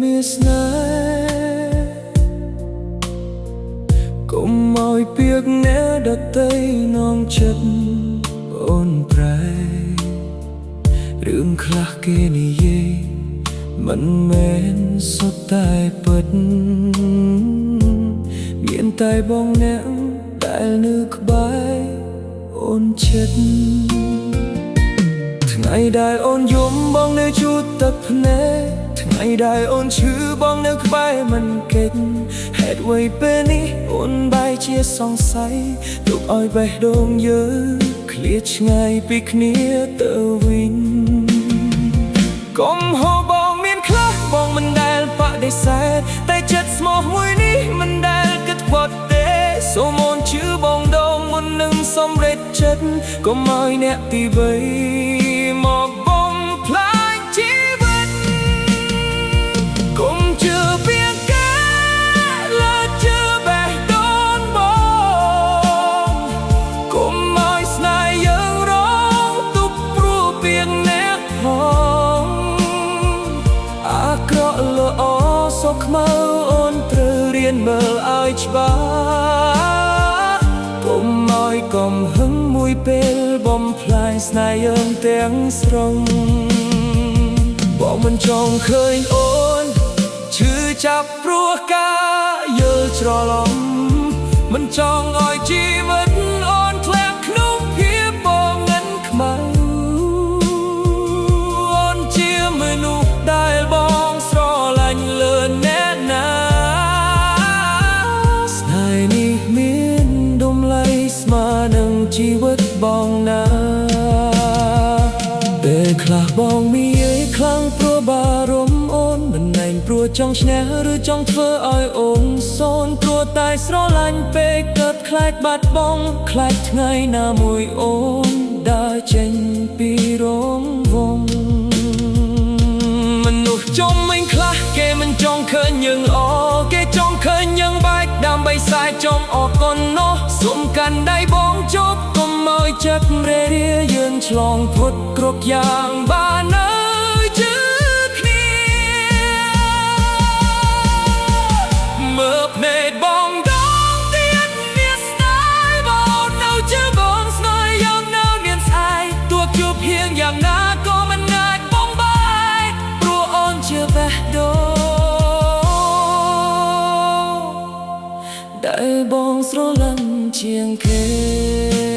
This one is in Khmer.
មានស្នេហ៍កុំឲ្យពាក្យអ្នកដទៃនងចិត្តអូនប្រែរឿងខ្លះគេនិយាយមិនមែនសុទ្ធតែពិតមានតែបងអ្នកដែលនៅក្បែរអូនចិត្តថ្ងៃដែលអូនយំបងនៅជូតទឹកភ្នែកថ្ងៃដែលអូនឈឺបងនៅក្បែរមិនគេចហេតុអ្វីពេលនេះអូនបែរជាសង្ស័យទុកឲ្យបេះដូងយើងឃ្លាតឆ្ងាយពីគ្នាទៅវិញកុំហៅបងមានខ្លះបងមិនដែលបដិសេធតែចិត្តស្មោះមួយនេះមិនដែលគិតវត្តទេសូមអូនជឿបងដងមុននឹងសម្រេចចិត្តកុំឲ្យអ្នកទី3មកបំផ្លាញជីវិតកុំជឿពាក្យគេលើជឿបេះដូងបងកុំឲ្យស្នេហ៍យើងរងទុកព្រោះពាក្យអ្នកហងអាក្រក់ល្អសុខខ្មៅអូនត្រូវរៀនមើលឲ្យច្បាស់កុំឲ្យកំហឹងមួយពេលបំផ្លាញស្នេហ៍យើងទាំងស្រុងបងមិនចង់ឃើញអូនឈឺចាប់ព្រោះការយល់ច្រឡំមិនចង់ឲ្យជីវិតអូនធ្លាក់ក្នុងភាពបងងឹតខ្មៅអូនជាមនុស្សដែលបងស្រឡាញ់លឿនអ្នកណាស្នេហ៍នេះមានតម្លៃស្មើនឹងជីវិតបងណាពេលខ្លះបងមានខ្លាំងព្រោះបារម្ភអូនមិនណែនព្រោះចង់ឈ្នះឬចង់ធ្វើឲ្យអូនសូន្យព្រោះតែស្រឡាញ់ពេកកើតខ្លាចបាត់បង់ខ្លាចថ្ងៃណាមួយអូនដើរចេញពីរង្វង់មនុស្សចុំមិនខ្លះគេមិនចង់ឃើញយើងល្អគេចង់ឃើញយើងបែកដើម្បីខ្សែចង់អរគុណនោះសុំកាន់ដៃបងជប់កុំឲ្យចិត្តរេរាយើងឆ្លងផុតគ្រប់យ៉ាងបាននៅជឿគ្នាមើលភ្នែកបងដងទៀតមានស្នេហ៍បងនៅជឿបងស្នេហ៍យ៉ាងនៅមានស្អែកទោះជួបហៀងយ៉ាងណាក៏មិនអាចបងបែកព្រោះអូនជឿបេះដូងដែលបងស្រឡាញ់ជាងគេ